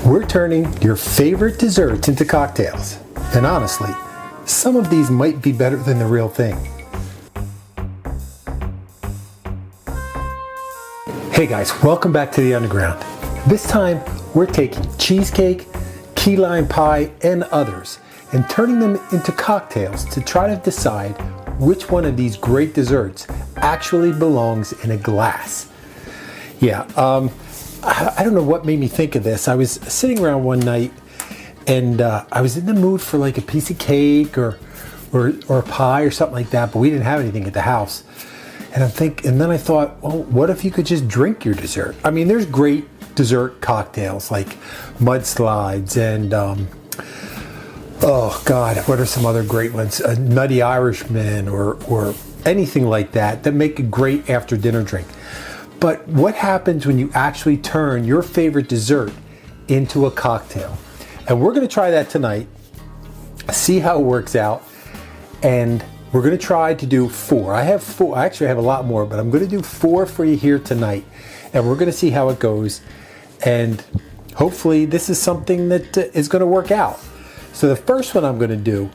We're turning your favorite desserts into cocktails. And honestly, some of these might be better than the real thing. Hey guys, welcome back to the Underground. This time, we're taking cheesecake, key lime pie, and others, and turning them into cocktails to try to decide which one of these great desserts actually belongs in a glass. Yeah, I don't know what made me think of this. I was sitting around one night and I was in the mood for like a piece of cake or a pie or something like that, but we didn't have anything at the house. And then I thought, well, what if you could just drink your dessert? I mean, there's great dessert cocktails like mudslides and oh God, what are some other great ones? A Nutty Irishman or anything like that make a great after dinner drink. But what happens when you actually turn your favorite dessert into a cocktail? And we're going to try that tonight, see how it works out, and we're going to try to do 4. I have 4. I actually have a lot more, but I'm going to do 4 for you here tonight, and we're going to see how it goes. And hopefully this is something that is going to work out. So the first one I'm going to do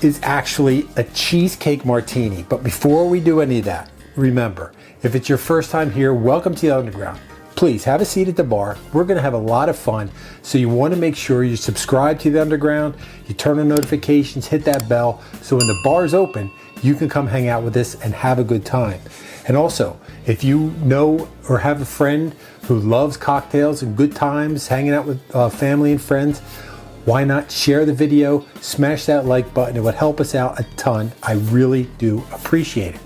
is actually a cheesecake martini. But before we do any of that, remember, if it's your first time here, welcome to the Underground. Please have a seat at the bar. We're going to have a lot of fun. So you want to make sure you subscribe to the Underground, you turn on notifications, hit that bell, so when the bar is open, you can come hang out with us and have a good time. And also, if you know or have a friend who loves cocktails and good times, hanging out with family and friends, why not share the video, smash that like button. It would help us out a ton. I really do appreciate it.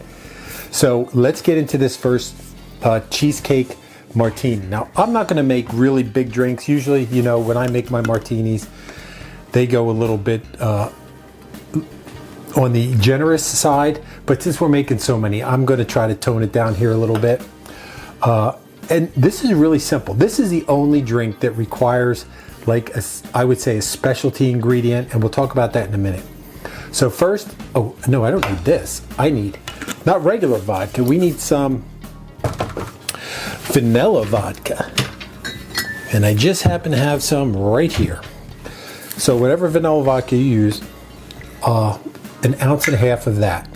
So let's get into this first cheesecake martini. Now, I'm not going to make really big drinks. Usually, you know, when I make my martinis, they go a little bit on the generous side. But since we're making so many, I'm going to try to tone it down here a little bit. And this is really simple. This is the only drink that requires, like, I would say, a specialty ingredient. And we'll talk about that in a minute. So first, oh, no, I don't need this. I need not regular vodka. We need some vanilla vodka. And I just happen to have some right here. So whatever vanilla vodka you use, 1.5 ounces of that.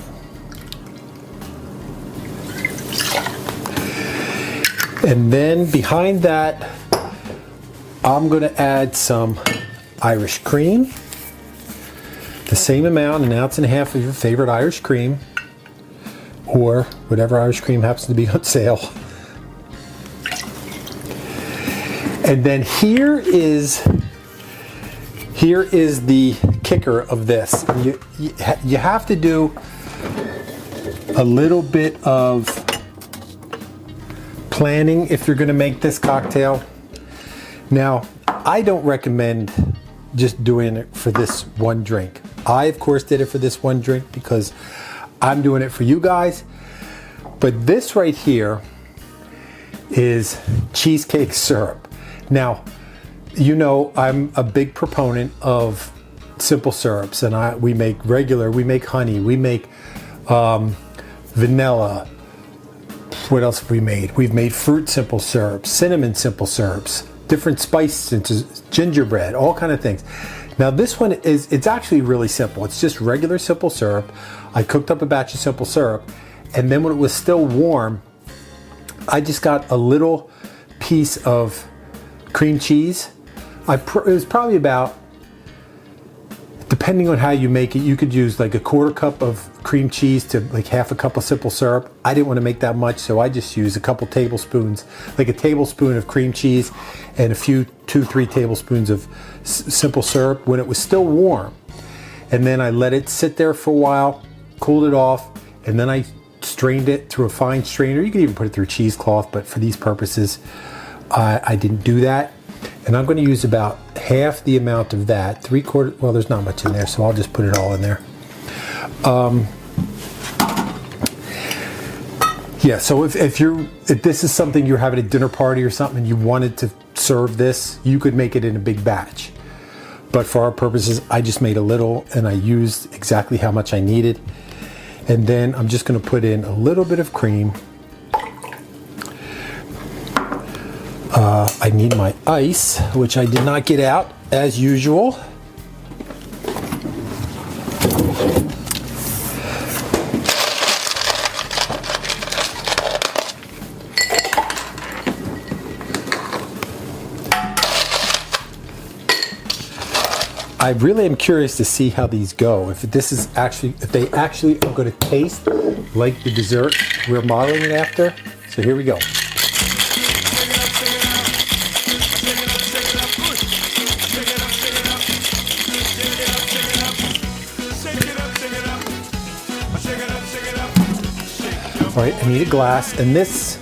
And then behind that, I'm going to add some Irish cream. The same amount, 1.5 ounces of your favorite Irish cream, or whatever Irish cream happens to be on sale. And then here is the kicker of this. You have to do a little bit of planning if you're going to make this cocktail. Now, I don't recommend just doing it for this one drink. I, of course, did it for this one drink because I'm doing it for you guys. But this right here is cheesecake syrup. Now, you know I'm a big proponent of simple syrups, and we make regular, we make honey, we make vanilla. What else have we made? We've made fruit simple syrups, cinnamon simple syrups, different spice, gingerbread, all kind of things. Now this one it's actually really simple. It's just regular simple syrup. I cooked up a batch of simple syrup, and then when it was still warm, I just got a little piece of cream cheese. It was probably about, depending on how you make it, you could use like 1/4 cup of cream cheese to like 1/2 cup of simple syrup. I didn't want to make that much, so I just used a couple tablespoons, like a tablespoon of cream cheese and a few 2-3 tablespoons of simple syrup when it was still warm. And then I let it sit there for a while, cooled it off, and then I strained it through a fine strainer. You could even put it through a cheesecloth, but for these purposes, I didn't do that. And I'm going to use about half the amount of that, 3/4. Well, there's not much in there, so I'll just put it all in there. Yeah, so if this is something you're having a dinner party or something and you wanted to serve this, you could make it in a big batch. But for our purposes, I just made a little and I used exactly how much I needed. And then I'm just going to put in a little bit of cream. I I need my ice, which I did not get out as usual. I really am curious to see how these go. If they actually are going to taste like the dessert we're modeling it after. So here we go. All right, I need a glass, and this,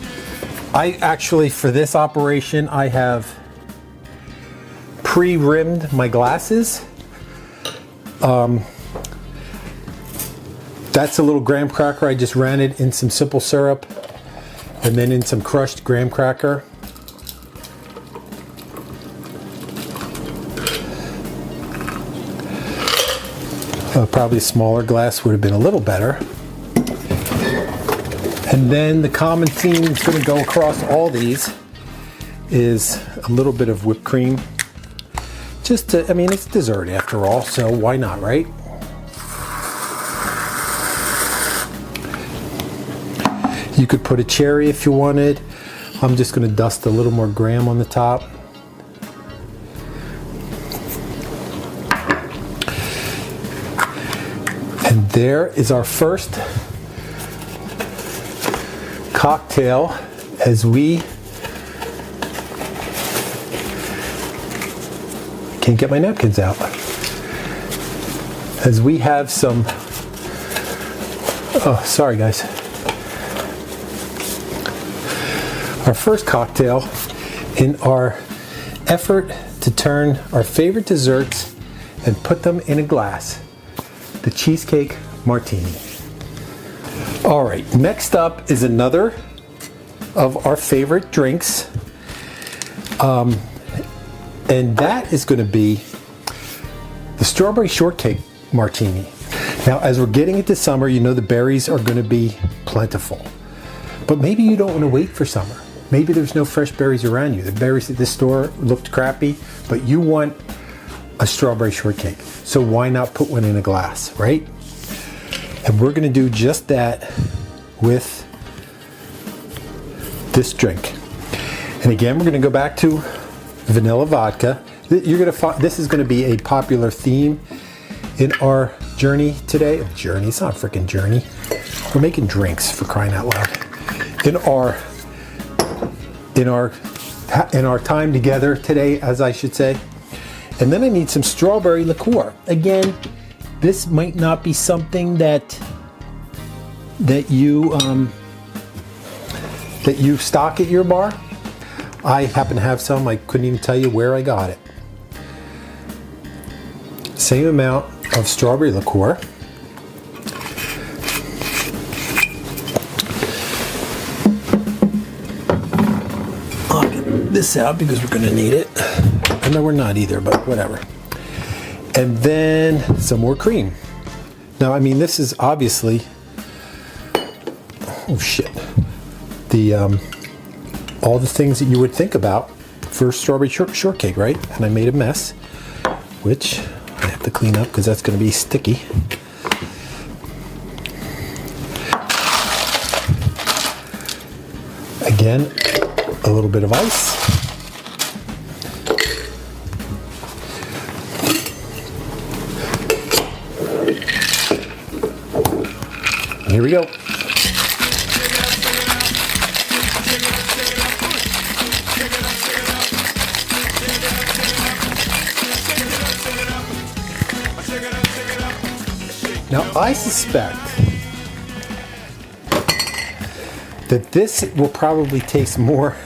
for this operation, I have pre-rimmed my glasses. That's a little graham cracker. I just ran it in some simple syrup and then in some crushed graham cracker. Probably a smaller glass would have been a little better. And then the common theme that's going to go across all these is a little bit of whipped cream. It's dessert after all, so why not, right? You could put a cherry if you wanted. I'm just going to dust a little more graham on the top. And there is our first cocktail as we can't get my napkins out. As we have some, oh, sorry guys. Our first cocktail in our effort to turn our favorite desserts and put them in a glass. The cheesecake martini. All right, next up is another of our favorite drinks. And that is going to be the strawberry shortcake martini. Now, as we're getting into summer, you know the berries are going to be plentiful. But maybe you don't want to wait for summer. Maybe there's no fresh berries around you. The berries at this store looked crappy, but you want a strawberry shortcake. So why not put one in a glass, right? And we're going to do just that with this drink. And again, we're going to go back to vanilla vodka. You're going to find this is going to be a popular theme in our journey today. Journey? It's not a freaking journey. We're making drinks, for crying out loud. In our time together today, as I should say. And then I need some strawberry liqueur. Again, this might not be something that you stock at your bar. I happen to have some. I couldn't even tell you where I got it. Same amount of strawberry liqueur. I'll get this out because we're going to need it. I know we're not either, but whatever. And then some more cream. Now, this is obviously, oh shit, all the things that you would think about for strawberry shortcake, right? And I made a mess, which I have to clean up because that's going to be sticky. Again, a little bit of ice. Here we go. Now, I suspect that this will probably taste more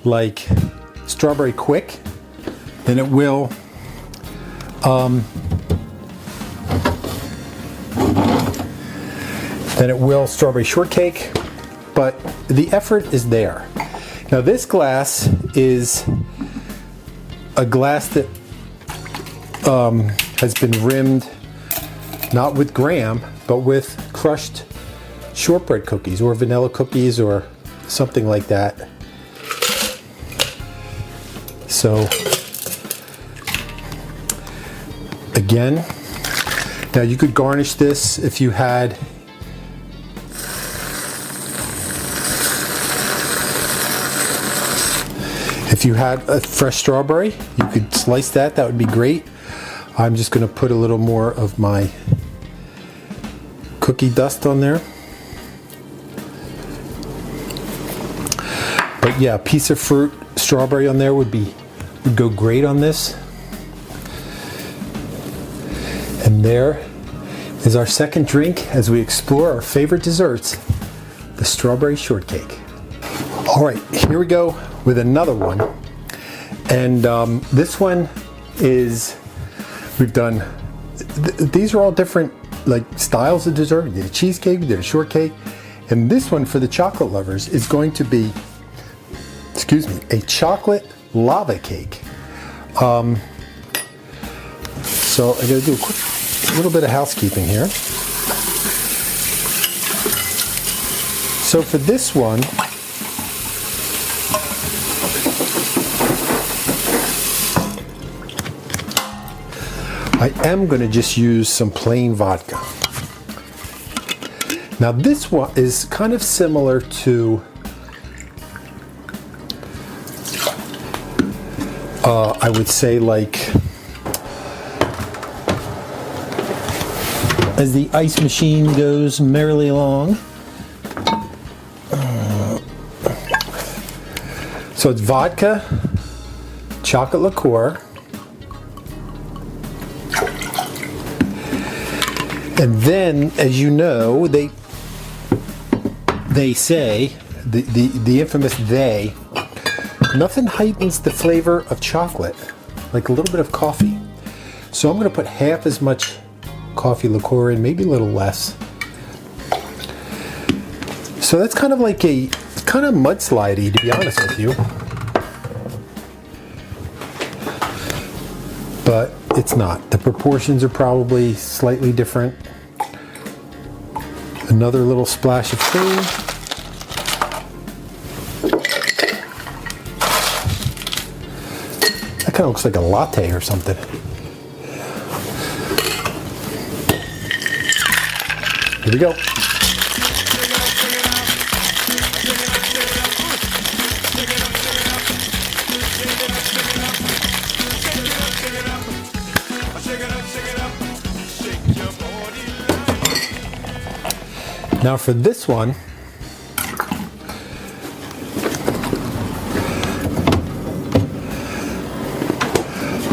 like strawberry quick than it will strawberry shortcake, but the effort is there. Now, this glass is a glass that has been rimmed not with graham, but with crushed shortbread cookies or vanilla cookies or something like that. So again, now you could garnish this if you had a fresh strawberry. You could slice that, that would be great. I'm just going to put a little more of my cookie dust on there. But yeah, a piece of fruit, strawberry on there would go great on this. And there is our second drink as we explore our favorite desserts, the strawberry shortcake. All right, here we go with another one. And this one is, we've done, these are all different like styles of dessert. We did a cheesecake, we did a shortcake. And this one for the chocolate lovers is going to be, a chocolate lava cake. So I gotta do a little bit of housekeeping here. So for this one, I am going to just use some plain vodka. Now this one is kind of similar to I would say, like, as the ice machine goes merrily along. So it's vodka, chocolate liqueur, and then, as you know, they say, the infamous they, nothing heightens the flavor of chocolate like a little bit of coffee. So I'm going to put half as much coffee liqueur in, maybe a little less. So that's kind of like kind of mudslidey, to be honest with you. But it's not. The proportions are probably slightly different. Another little splash of cream. That kind of looks like a latte or something. Here we go. Now for this one,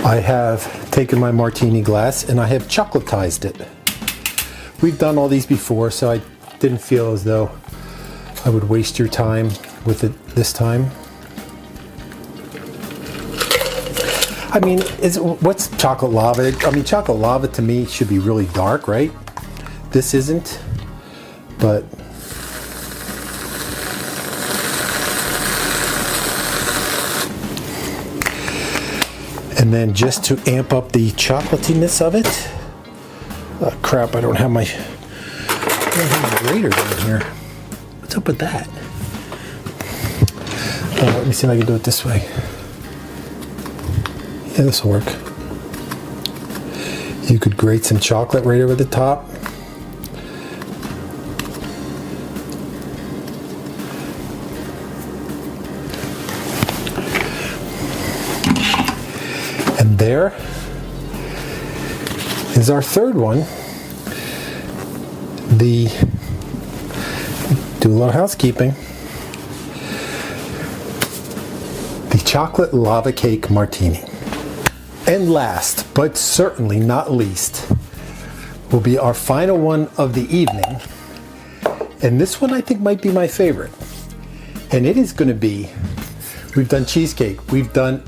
I have taken my martini glass and I have chocolatized it. We've done all these before, so I didn't feel as though I would waste your time with it this time. I mean, what's chocolate lava? I mean, chocolate lava to me should be really dark, right? This isn't, but and then just to amp up the chocolatiness of it. Oh, crap, I don't have my grater down here. What's up with that? Let me see if I can do it this way. Yeah, this will work. You could grate some chocolate right over the top. And there is our third one. Do a little housekeeping. The chocolate lava cake martini. And last, but certainly not least, will be our final one of the evening. And this one I think might be my favorite. And it is going to be, we've done cheesecake, we've done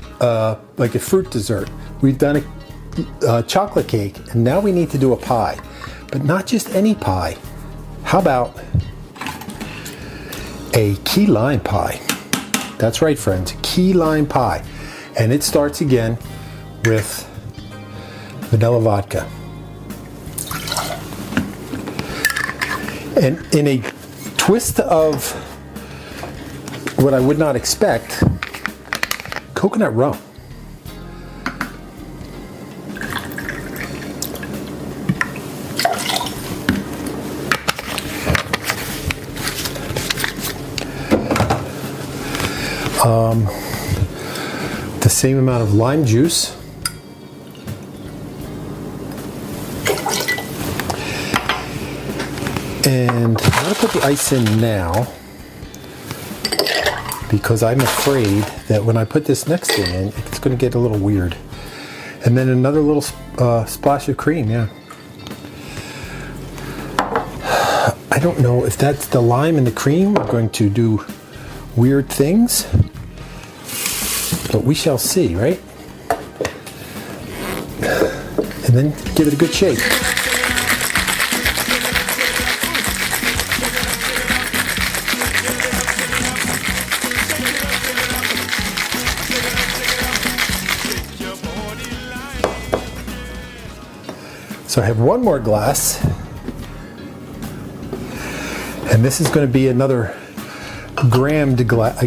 like a fruit dessert, we've done a chocolate cake, and now we need to do a pie. But not just any pie. How about a key lime pie? That's right, friends, key lime pie. And it starts again with vanilla vodka. And in a twist of what I would not expect, coconut rum. The same amount of lime juice. And I'm going to put the ice in now because I'm afraid that when I put this next thing in, it's going to get a little weird. And then another little splash of cream, yeah. I don't know if that's the lime and the cream are going to do weird things, but we shall see, right? And then give it a good shake. So I have one more glass, and this is going to be another grammed glass.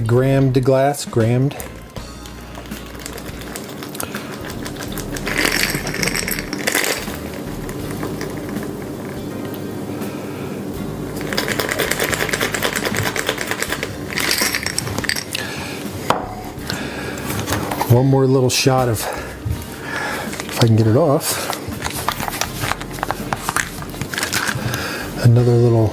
One more little shot of, if I can get it off. Another little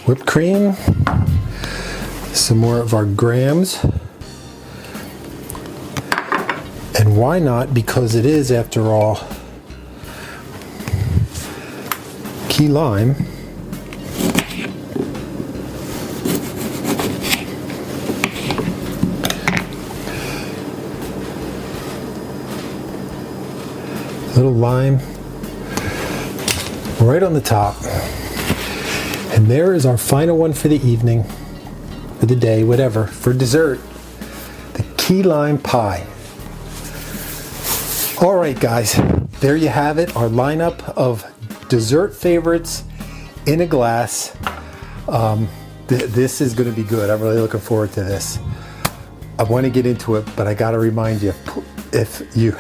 whipped cream, some more of our grams, and why not, because it is, after all, key lime. Little lime right on the top. And there is our final one for the evening, for the day, whatever, for dessert, the key lime pie. All right, guys, there you have it, our lineup of dessert favorites in a glass. This is going to be good. I'm really looking forward to this. I want to get into it, but I got to remind you, if you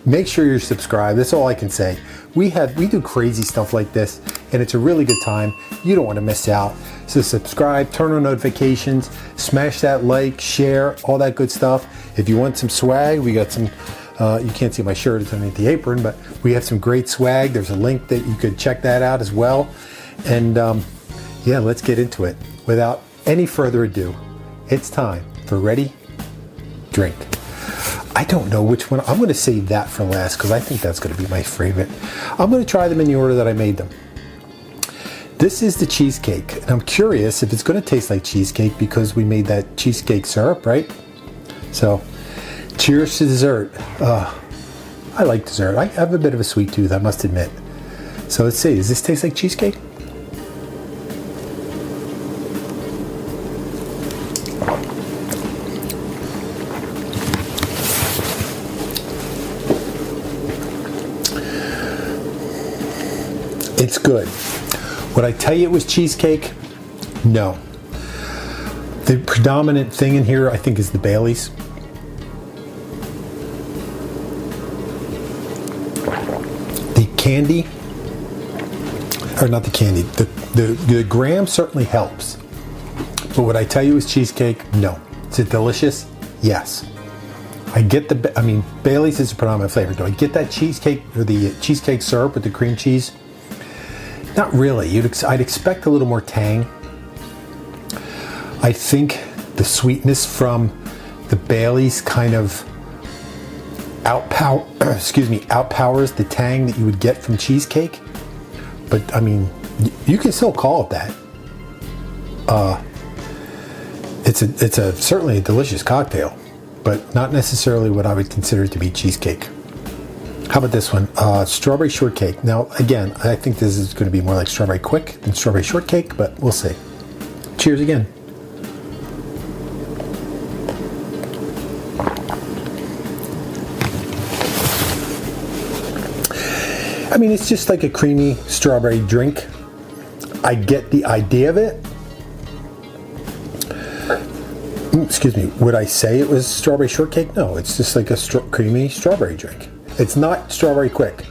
make sure you're subscribed. That's all I can say. We do crazy stuff like this, and it's a really good time. You don't want to miss out. So subscribe, turn on notifications, smash that like, share, all that good stuff. If you want some swag, we got some, you can't see my shirt, it's underneath the apron, but we have some great swag. There's a link that you could check that out as well. And yeah, let's get into it. Without any further ado, it's time for Ready, Drink. I don't know which one. I'm going to save that for last because I think that's going to be my favorite. I'm going to try them in the order that I made them. This is the cheesecake, and I'm curious if it's going to taste like cheesecake because we made that cheesecake syrup, right? So, cheers to dessert. I like dessert. I have a bit of a sweet tooth, I must admit. So let's see, does this taste like cheesecake? It's good. Would I tell you it was cheesecake? No. The predominant thing in here, I think, is the Baileys. The candy, or not the candy, the graham certainly helps. But would I tell you it was cheesecake? No. Is it delicious? Yes. I get Baileys is a predominant flavor. Do I get that cheesecake, or the cheesecake syrup with the cream cheese? Not really. I'd expect a little more tang. I think the sweetness from the Baileys kind of outpowers the tang that you would get from cheesecake. But I mean, you can still call it that. It's certainly a delicious cocktail, but not necessarily what I would consider to be cheesecake. How about this one? Strawberry shortcake. Now, again, I think this is going to be more like strawberry quick than strawberry shortcake, but we'll see. Cheers again. I mean, it's just like a creamy strawberry drink. I get the idea of it. Excuse me, would I say it was strawberry shortcake? No, it's just like a creamy strawberry drink. It's not strawberry quick.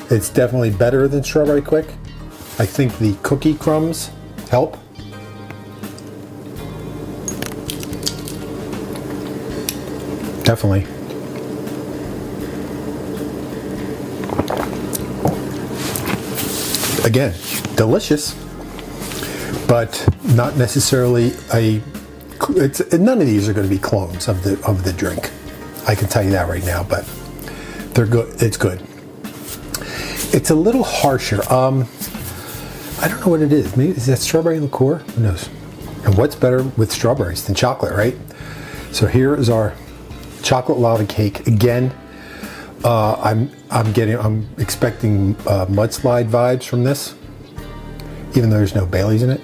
It's definitely better than strawberry quick, I think the cookie crumbs help. Definitely. Again, delicious, but not necessarily none of these are going to be clones of the drink. I can tell you that right now, but they're good. It's good. It's a little harsher. I don't know what it is. Maybe is that strawberry liqueur? Who knows? And what's better with strawberries than chocolate, right? So here is our chocolate lava cake. Again, I'm expecting mudslide vibes from this, even though there's no Baileys in it.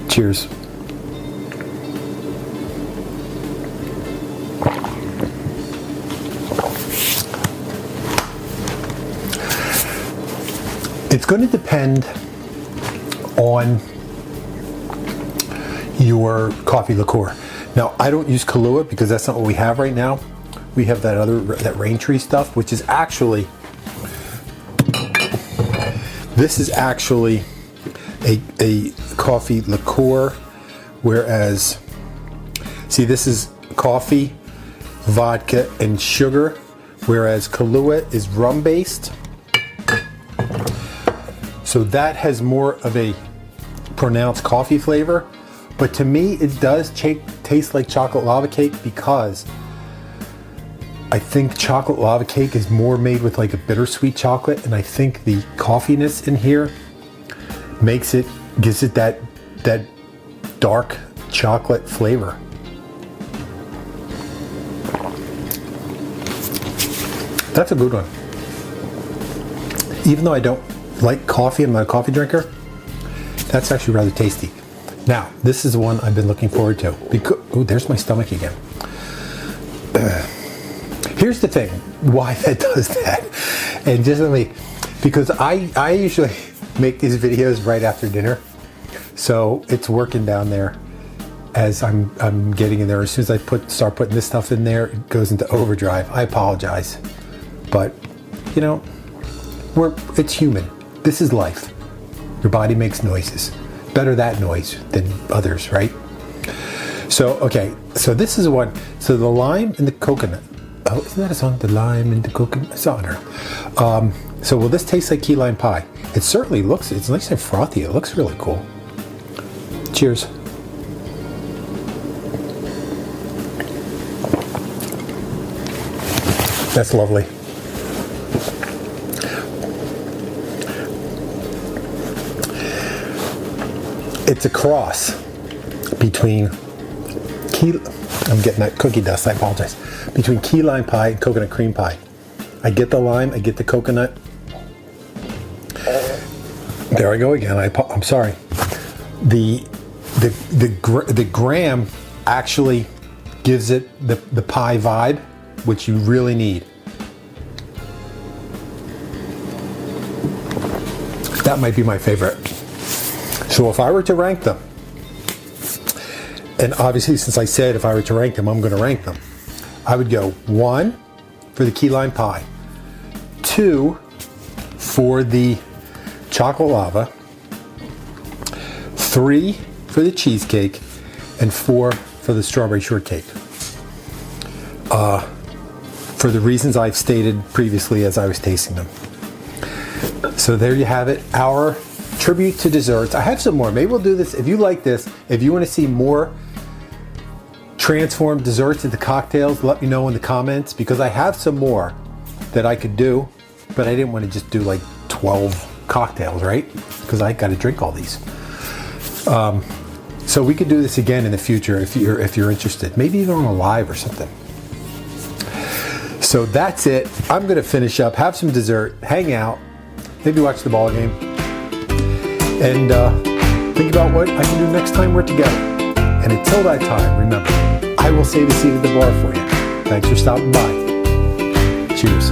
Cheers. It's going to depend on your coffee liqueur. Now, I don't use Kahlua because that's not what we have right now. We have that rain tree stuff, which is actually, this is actually a coffee liqueur, whereas, see, this is coffee, vodka, and sugar, whereas Kahlua is rum based. So that has more of a pronounced coffee flavor, but to me it does taste like chocolate lava cake because I think chocolate lava cake is more made with like a bittersweet chocolate, and I think the coffeeness in here gives it that dark chocolate flavor. That's a good one. Even though I don't like coffee, I'm not a coffee drinker, that's actually rather tasty. Now, this is the one I've been looking forward to. Oh, there's my stomach again. Here's the thing, why that does that. And just let me, because I usually make these videos right after dinner. So it's working down there as I'm getting in there. As soon as I start putting this stuff in there, it goes into overdrive. I apologize. But, you know, it's human. This is life. Your body makes noises. Better that noise than others, right? So, okay, so this is one. So the lime and the coconut. Oh, isn't that a song? The lime and the coconut. It's on her. So will this taste like key lime pie? It certainly looks, it's nice and frothy. It looks really cool. Cheers. That's lovely. It's a cross between I'm getting that cookie dust, I apologize. Between key lime pie and coconut cream pie. I get the lime, I get the coconut. There I go again, I'm sorry. The graham actually gives it the pie vibe, which you really need. That might be my favorite. So if I were to rank them, and obviously since I said if I were to rank them, I'm going to rank them. I would go 1 for the key lime pie, 2 for the chocolate lava, 3 for the cheesecake, and 4 for the strawberry shortcake. For the reasons I've stated previously as I was tasting them. So there you have it, our tribute to desserts. I have some more. Maybe we'll do this. If you like this, if you want to see more transformed desserts into cocktails, let me know in the comments, because I have some more that I could do, but I didn't want to just do like 12 cocktails, right? Because I got to drink all these. So we could do this again in the future if you're interested. Maybe even on a live or something. So that's it. I'm going to finish up, have some dessert, hang out, maybe watch the ball game, and think about what I can do next time we're together. And until that time, remember, I will save a seat at the bar for you. Thanks for stopping by. Cheers.